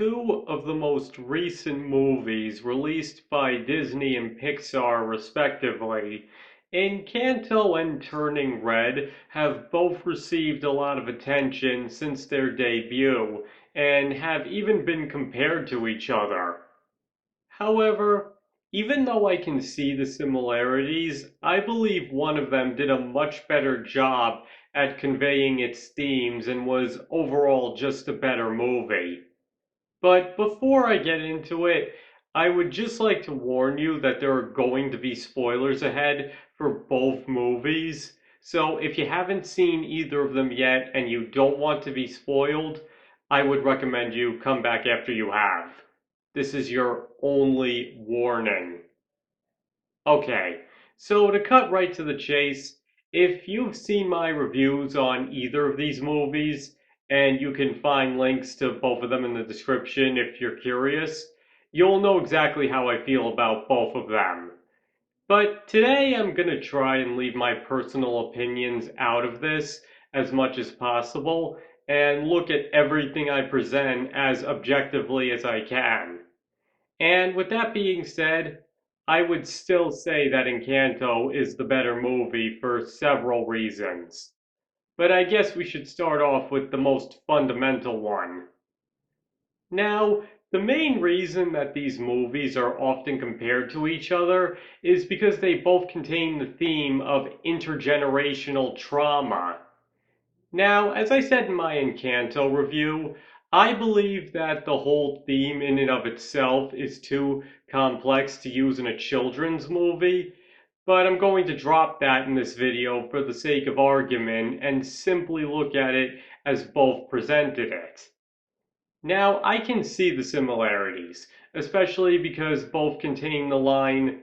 Two of the most recent movies released by Disney and Pixar, respectively, Encanto and Turning Red, have both received a lot of attention since their debut and have even been compared to each other. However, even though I can see the similarities, I believe one of them did a much better job at conveying its themes and was overall just a better movie. But before I get into it, I would just like to warn you that there are going to be spoilers ahead for both movies. So if you haven't seen either of them yet and you don't want to be spoiled, I would recommend you come back after you have. This is your only warning. Okay, so to cut right to the chase, if you've seen my reviews on either of these movies, and you can find links to both of them in the description if you're curious, you'll know exactly how I feel about both of them. But today I'm going to try and leave my personal opinions out of this as much as possible and look at everything I present as objectively as I can. And with that being said, I would still say that Encanto is the better movie for several reasons. But I guess we should start off with the most fundamental one. Now, the main reason that these movies are often compared to each other is because they both contain the theme of intergenerational trauma. Now, as I said in my Encanto review, I believe that the whole theme in and of itself is too complex to use in a children's movie, but I'm going to drop that in this video for the sake of argument and simply look at it as both presented it. Now, I can see the similarities, especially because both contain the line,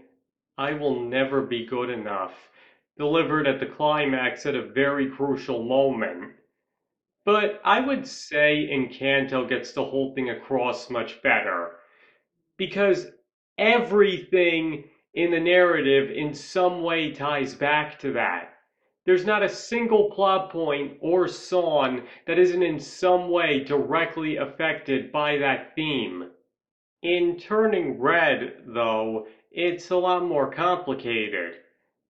"I will never be good enough," delivered at the climax at a very crucial moment. But I would say Encanto gets the whole thing across much better because everything in the narrative in some way ties back to that. There's not a single plot point or song that isn't in some way directly affected by that theme. In Turning Red, though, it's a lot more complicated.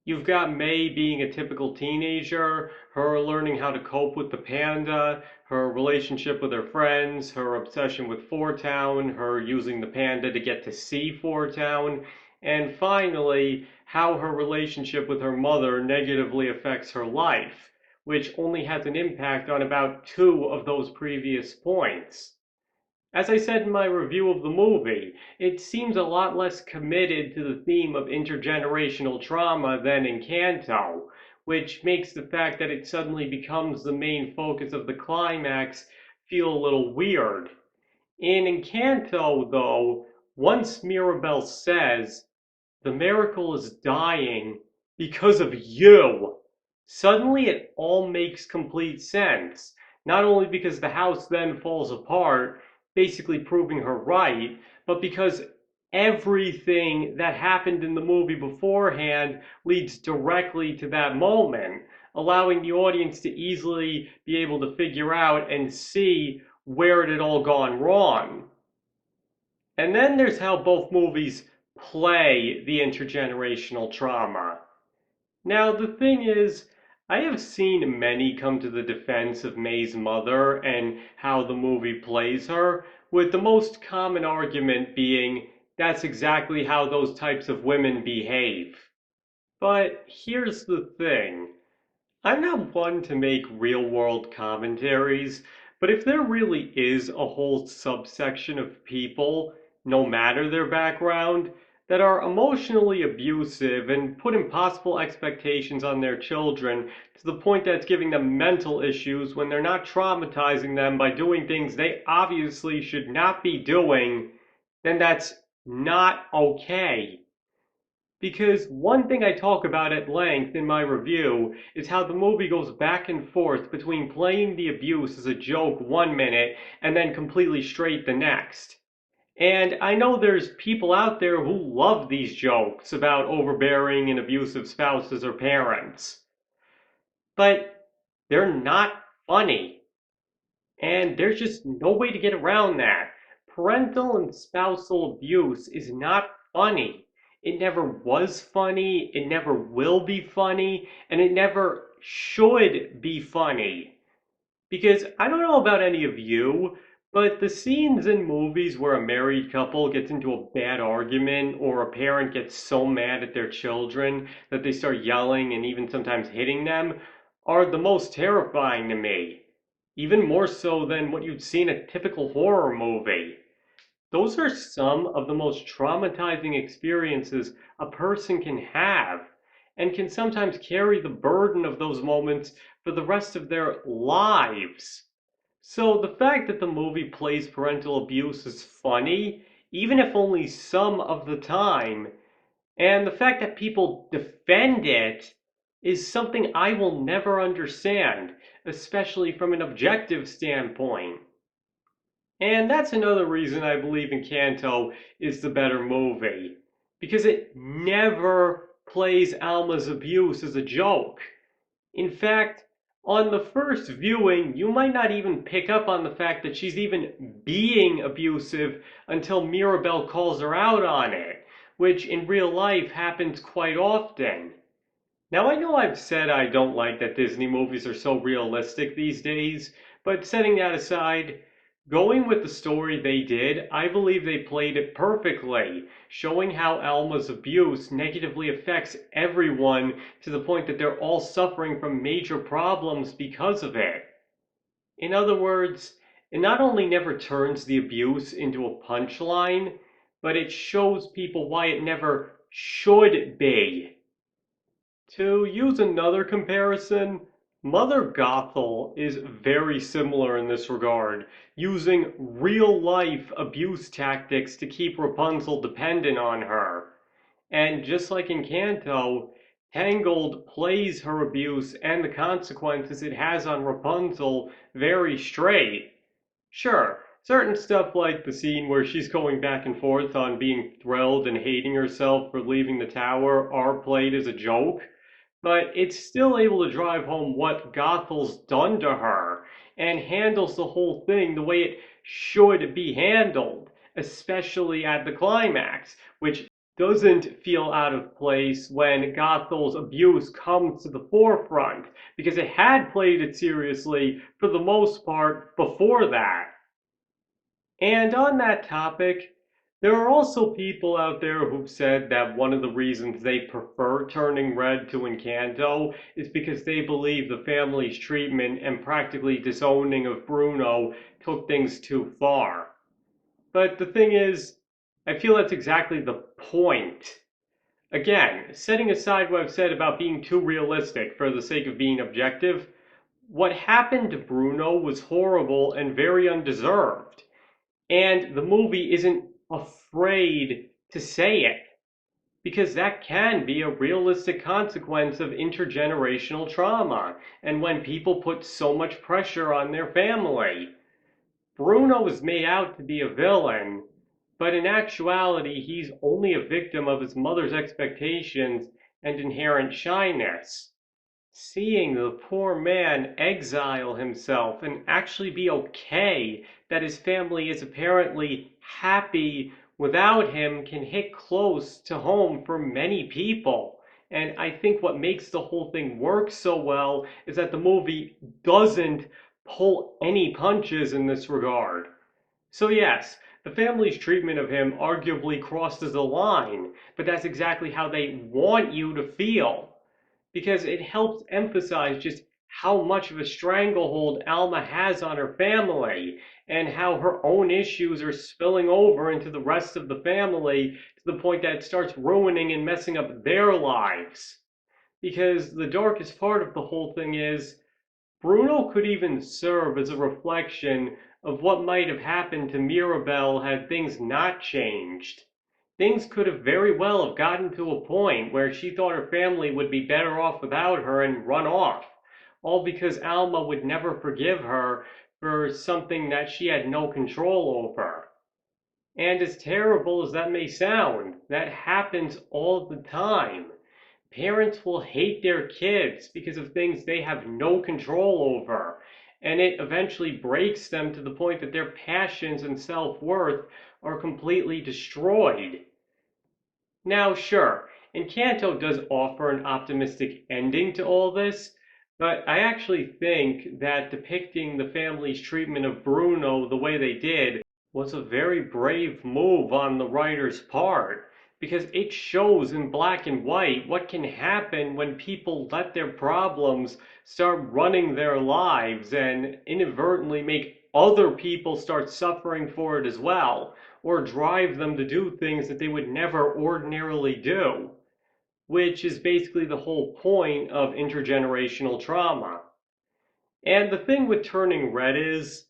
You've got May being a typical teenager, her learning how to cope with the panda, her relationship with her friends, her obsession with Four Town, her using the panda to get to see Four Town, and finally, how her relationship with her mother negatively affects her life, which only has an impact on about two of those previous points. As I said in my review of the movie, it seems a lot less committed to the theme of intergenerational trauma than Encanto, which makes the fact that it suddenly becomes the main focus of the climax feel a little weird. In Encanto, though, once Mirabel says, "The miracle is dying because of you," suddenly it all makes complete sense. Not only because the house then falls apart, basically proving her right, but because everything that happened in the movie beforehand leads directly to that moment, allowing the audience to easily be able to figure out and see where it had all gone wrong. And then there's how both movies play the intergenerational trauma. Now, the thing is, I have seen many come to the defense of May's mother and how the movie plays her, with the most common argument being that's exactly how those types of women behave. But here's the thing. I'm not one to make real world commentaries, but if there really is a whole subsection of people, no matter their background, that are emotionally abusive and put impossible expectations on their children to the point that it's giving them mental issues when they're not traumatizing them by doing things they obviously should not be doing, then that's not okay. Because one thing I talk about at length in my review is how the movie goes back and forth between playing the abuse as a joke one minute and then completely straight the next. And I know there's people out there who love these jokes about overbearing and abusive spouses or parents, but they're not funny. And there's just no way to get around that. parental and spousal abuse is not funny. It never was funny, it never will be funny, and it never should be funny. Because I don't know about any of you, but the scenes in movies where a married couple gets into a bad argument or a parent gets so mad at their children that they start yelling and even sometimes hitting them are the most terrifying to me. Even more so than what you'd see in a typical horror movie. Those are some of the most traumatizing experiences a person can have and can sometimes carry the burden of those moments for the rest of their lives. So the fact that the movie plays parental abuse is funny, even if only some of the time, and the fact that people defend it is something I will never understand, especially from an objective standpoint. And that's another reason I believe Encanto is the better movie. Because it never plays Alma's abuse as a joke. In fact, on the first viewing, you might not even pick up on the fact that she's even being abusive until Mirabelle calls her out on it, which in real life happens quite often. Now, I know I've said I don't like that Disney movies are so realistic these days, but setting that aside, going with the story they did, I believe they played it perfectly, showing how Alma's abuse negatively affects everyone to the point that they're all suffering from major problems because of it. In other words, it not only never turns the abuse into a punchline, but it shows people why it never should be. To use another comparison, Mother Gothel is very similar in this regard, using real life abuse tactics to keep Rapunzel dependent on her. And just like in Canto, Tangled plays her abuse and the consequences it has on Rapunzel very straight. Sure, certain stuff like the scene where she's going back and forth on being thrilled and hating herself for leaving the tower are played as a joke, but it's still able to drive home what Gothel's done to her and handles the whole thing the way it should be handled, especially at the climax, which doesn't feel out of place when Gothel's abuse comes to the forefront, because it had played it seriously for the most part before that. And on that topic, there are also people out there who've said that one of the reasons they prefer Turning Red to Encanto is because they believe the family's treatment and practically disowning of Bruno took things too far. But the thing is, I feel that's exactly the point. Again, setting aside what I've said about being too realistic for the sake of being objective, what happened to Bruno was horrible and very undeserved. And the movie isn't afraid to say it because that can be a realistic consequence of intergenerational trauma and when people put so much pressure on their family. Bruno is made out to be a villain, but in actuality, he's only a victim of his mother's expectations and inherent shyness. Seeing the poor man exile himself and actually be okay that his family is apparently happy without him can hit close to home for many people. And I think what makes the whole thing work so well is that the movie doesn't pull any punches in this regard. So, yes, the family's treatment of him arguably crosses a line, but that's exactly how they want you to feel because it helps emphasize just how much of a stranglehold Alma has on her family and how her own issues are spilling over into the rest of the family to the point that it starts ruining and messing up their lives. Because the darkest part of the whole thing is Bruno could even serve as a reflection of what might have happened to Mirabelle had things not changed. Things could have very well have gotten to a point where she thought her family would be better off without her and run off, all because Alma would never forgive her for something that she had no control over. And as terrible as that may sound, that happens all the time. Parents will hate their kids because of things they have no control over. and it eventually breaks them to the point that their passions and self-worth are completely destroyed. Now, sure, Encanto does offer an optimistic ending to all this, but I actually think that depicting the family's treatment of Bruno the way they did was a very brave move on the writer's part, because it shows in black and white what can happen when people let their problems start running their lives and inadvertently make other people start suffering for it as well, or drive them to do things that they would never ordinarily do, which is basically the whole point of intergenerational trauma. And the thing with Turning Red is,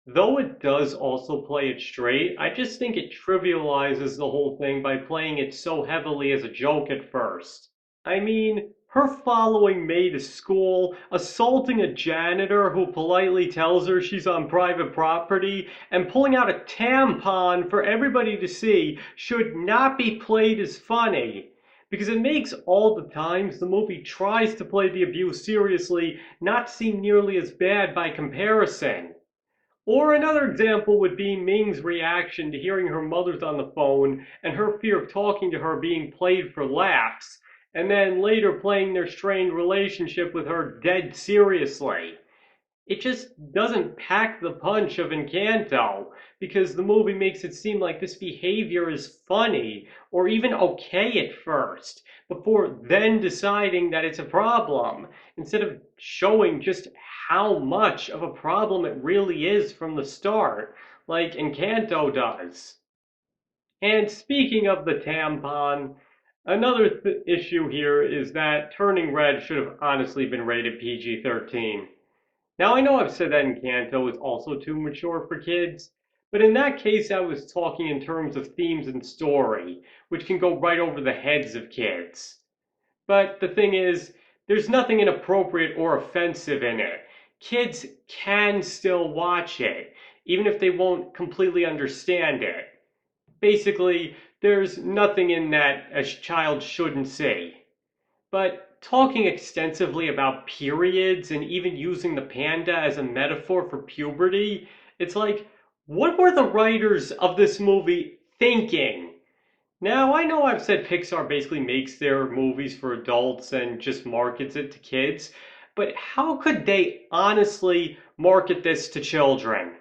though it does also play it straight, I just think it trivializes the whole thing by playing it so heavily as a joke at first. I mean, her following May to school, assaulting a janitor who politely tells her she's on private property, and pulling out a tampon for everybody to see should not be played as funny. Because it makes all the times the movie tries to play the abuse seriously not seem nearly as bad by comparison. Or another example would be Ming's reaction to hearing her mother's on the phone and her fear of talking to her being played for laughs, and then later playing their strained relationship with her dead seriously. It just doesn't pack the punch of Encanto, because the movie makes it seem like this behavior is funny or even okay at first, before then deciding that it's a problem, instead of showing just how much of a problem it really is from the start, like Encanto does. And speaking of the tampon, another issue here is that Turning Red should have honestly been rated PG-13. Now, I know I've said that Encanto is also too mature for kids, but in that case, I was talking in terms of themes and story, which can go right over the heads of kids. But the thing is, there's nothing inappropriate or offensive in it. Kids can still watch it, even if they won't completely understand it. Basically, there's nothing in that a child shouldn't see. But talking extensively about periods and even using the panda as a metaphor for puberty, it's like, what were the writers of this movie thinking? Now, I know I've said Pixar basically makes their movies for adults and just markets it to kids, but how could they honestly market this to children?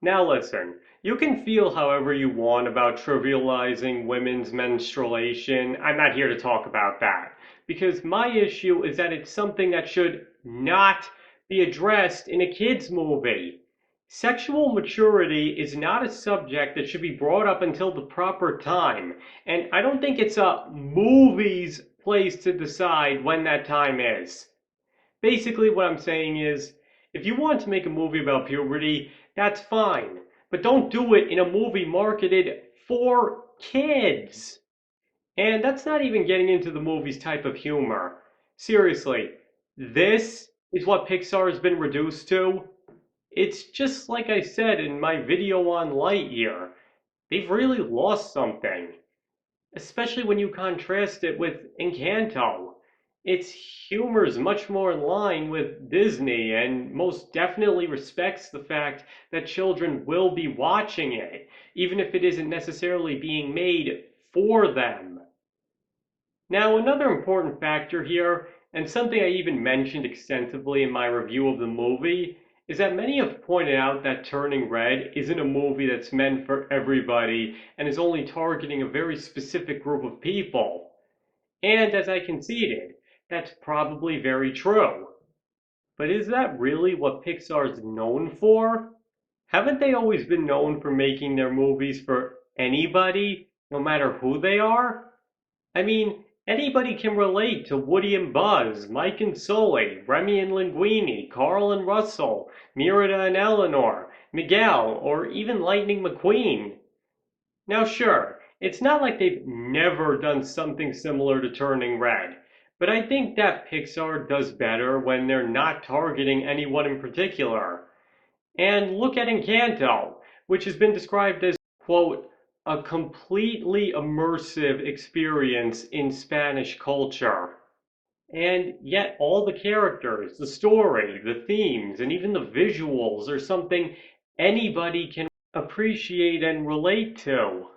Now listen, you can feel however you want about trivializing women's menstruation. I'm not here to talk about that. Because my issue is that it's something that should not be addressed in a kid's movie. Sexual maturity is not a subject that should be brought up until the proper time. And I don't think it's a movie's place to decide when that time is. Basically, what I'm saying is, if you want to make a movie about puberty, that's fine. But don't do it in a movie marketed for kids. And that's not even getting into the movie's type of humor. Seriously, this is what Pixar has been reduced to. It's just like I said in my video on Lightyear. They've really lost something, especially when you contrast it with Encanto. Its humor is much more in line with Disney and most definitely respects the fact that children will be watching it, even if it isn't necessarily being made for them. Now, another important factor here, and something I even mentioned extensively in my review of the movie, is that many have pointed out that Turning Red isn't a movie that's meant for everybody and is only targeting a very specific group of people. And as I conceded, that's probably very true. But is that really what Pixar's known for? Haven't they always been known for making their movies for anybody, no matter who they are? I mean, anybody can relate to Woody and Buzz, Mike and Sully, Remy and Linguini, Carl and Russell, Merida and Eleanor, Miguel, or even Lightning McQueen. Now, sure, it's not like they've never done something similar to Turning Red, but I think that Pixar does better when they're not targeting anyone in particular. And look at Encanto, which has been described as, quote, a completely immersive experience in Spanish culture. And yet all the characters, the story, the themes, and even the visuals are something anybody can appreciate and relate to.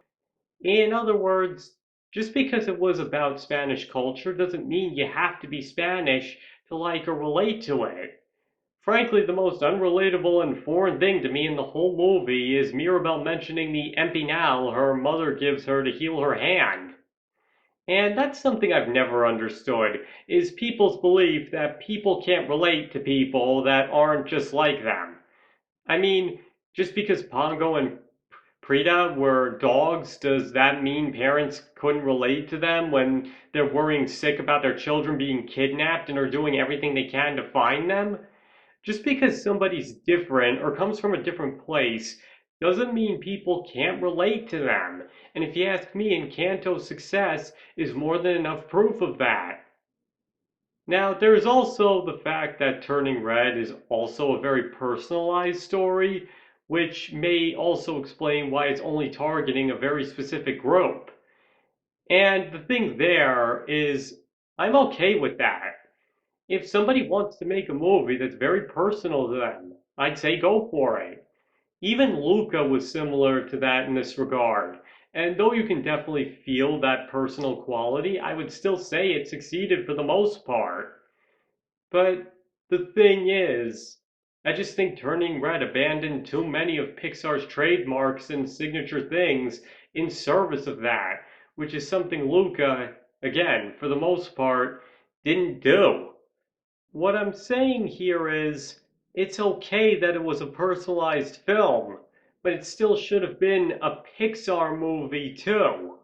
In other words, just because it was about Spanish culture doesn't mean you have to be Spanish to like or relate to it. Frankly, the most unrelatable and foreign thing to me in the whole movie is Mirabel mentioning the empinal her mother gives her to heal her hand. And that's something I've never understood, is people's belief that people can't relate to people that aren't just like them. I mean, just because Pongo and Prita were dogs, does that mean parents couldn't relate to them when they're worrying sick about their children being kidnapped and are doing everything they can to find them? Just because somebody's different or comes from a different place doesn't mean people can't relate to them. And if you ask me, Encanto's success is more than enough proof of that. Now, there's also the fact that Turning Red is also a very personalized story, which may also explain why it's only targeting a very specific group. And the thing there is, I'm okay with that. If somebody wants to make a movie that's very personal to them, I'd say go for it. Even Luca was similar to that in this regard. And though you can definitely feel that personal quality, I would still say it succeeded for the most part. But the thing is, I just think Turning Red abandoned too many of Pixar's trademarks and signature things in service of that, which is something Luca, again, for the most part, didn't do. What I'm saying here is, it's okay that it was a personalized film, but it still should have been a Pixar movie too.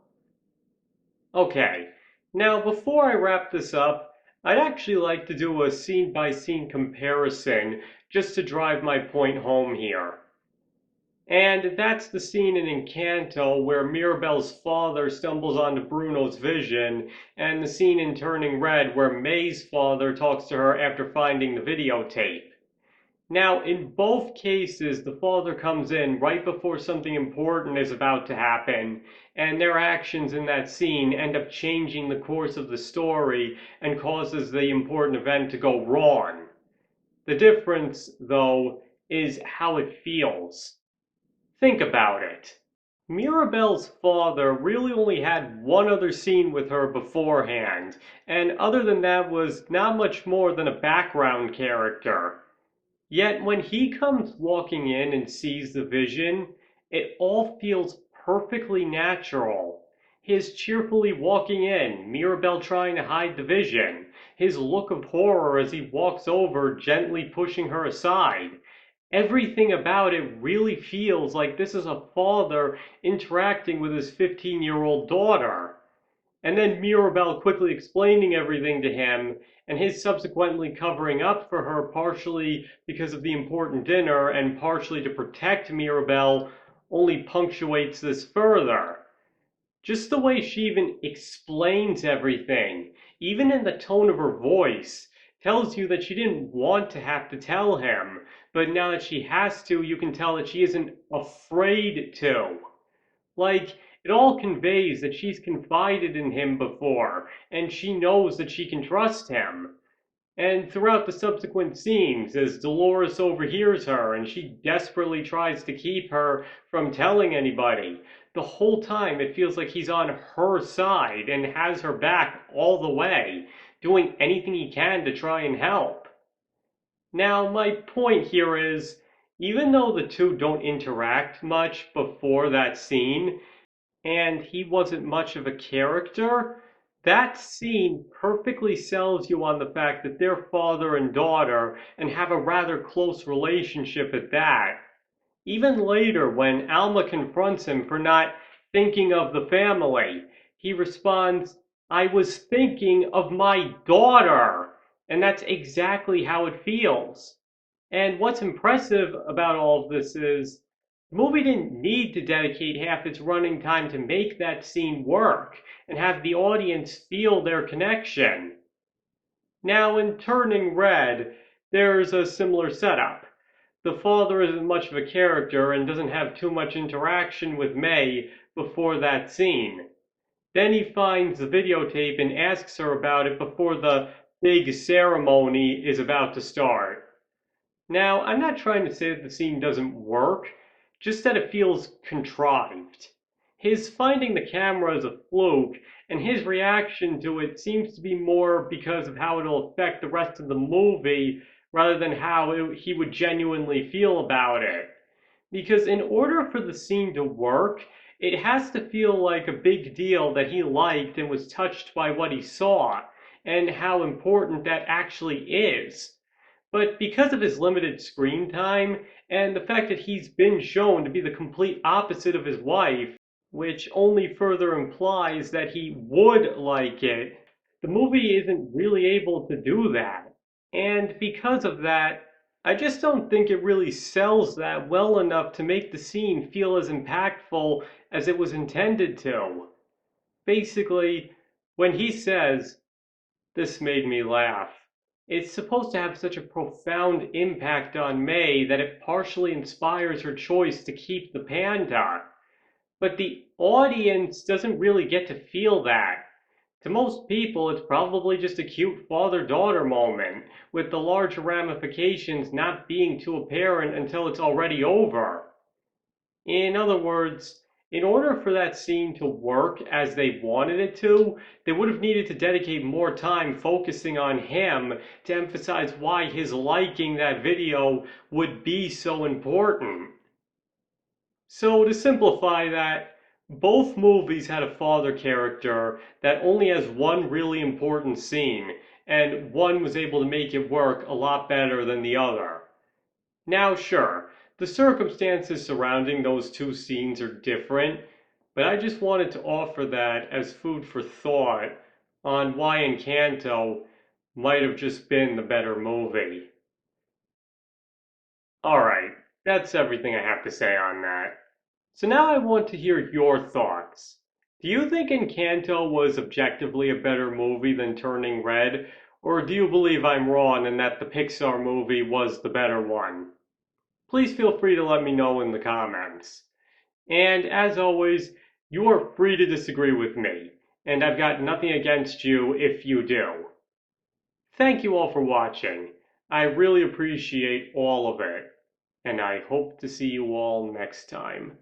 Okay, now before I wrap this up, I'd actually like to do a scene by scene comparison just to drive my point home here. And that's the scene in Encanto where Mirabel's father stumbles onto Bruno's vision, and the scene in Turning Red where May's father talks to her after finding the videotape. Now, in both cases, the father comes in right before something important is about to happen, and their actions in that scene end up changing the course of the story and causes the important event to go wrong. The difference, though, is how it feels. Think about it. Mirabelle's father really only had one other scene with her beforehand, and other than that was not much more than a background character. Yet when he comes walking in and sees the vision, it all feels perfectly natural. His cheerfully walking in, Mirabelle trying to hide the vision, his look of horror as he walks over, gently pushing her aside. Everything about it really feels like this is a father interacting with his 15-year-old daughter. And then Mirabelle quickly explaining everything to him, and his subsequently covering up for her, partially because of the important dinner and partially to protect Mirabelle, only punctuates this further. Just the way she even explains everything, even in the tone of her voice, tells you that she didn't want to have to tell him, but now that she has to, you can tell that she isn't afraid to. Like, it all conveys that she's confided in him before, and she knows that she can trust him. And throughout the subsequent scenes, as Dolores overhears her and she desperately tries to keep her from telling anybody, the whole time it feels like he's on her side and has her back all the way, doing anything he can to try and help. Now, my point here is, even though the two don't interact much before that scene, and he wasn't much of a character, that scene perfectly sells you on the fact that they're father and daughter and have a rather close relationship at that. Even later, when Alma confronts him for not thinking of the family, he responds, I was thinking of my daughter. And that's exactly how it feels. And what's impressive about all of this is the movie didn't need to dedicate half its running time to make that scene work and have the audience feel their connection. Now, in Turning Red, there's a similar setup. The father isn't much of a character and doesn't have too much interaction with May before that scene. Then he finds the videotape and asks her about it before the big ceremony is about to start. Now, I'm not trying to say that the scene doesn't work, just that it feels contrived. His finding the camera is a fluke, and his reaction to it seems to be more because of how it'll affect the rest of the movie rather than how he would genuinely feel about it. Because in order for the scene to work, it has to feel like a big deal that he liked and was touched by what he saw, and how important that actually is. But because of his limited screen time and the fact that he's been shown to be the complete opposite of his wife, which only further implies that he would like it, the movie isn't really able to do that. And because of that, I just don't think it really sells that well enough to make the scene feel as impactful as it was intended to. Basically, when he says, "This made me laugh," it's supposed to have such a profound impact on May that it partially inspires her choice to keep the panda. But the audience doesn't really get to feel that. To most people, it's probably just a cute father-daughter moment, with the larger ramifications not being too apparent until it's already over. In other words, in order for that scene to work as they wanted it to, they would have needed to dedicate more time focusing on him to emphasize why his liking that video would be so important. So to simplify that, both movies had a father character that only has one really important scene, and one was able to make it work a lot better than the other. Now, sure, the circumstances surrounding those two scenes are different, but I just wanted to offer that as food for thought on why Encanto might have just been the better movie. Alright, that's everything I have to say on that. So now I want to hear your thoughts. Do you think Encanto was objectively a better movie than Turning Red, or do you believe I'm wrong and that the Pixar movie was the better one? Please feel free to let me know in the comments. And as always, you are free to disagree with me, and I've got nothing against you if you do. Thank you all for watching. I really appreciate all of it, and I hope to see you all next time.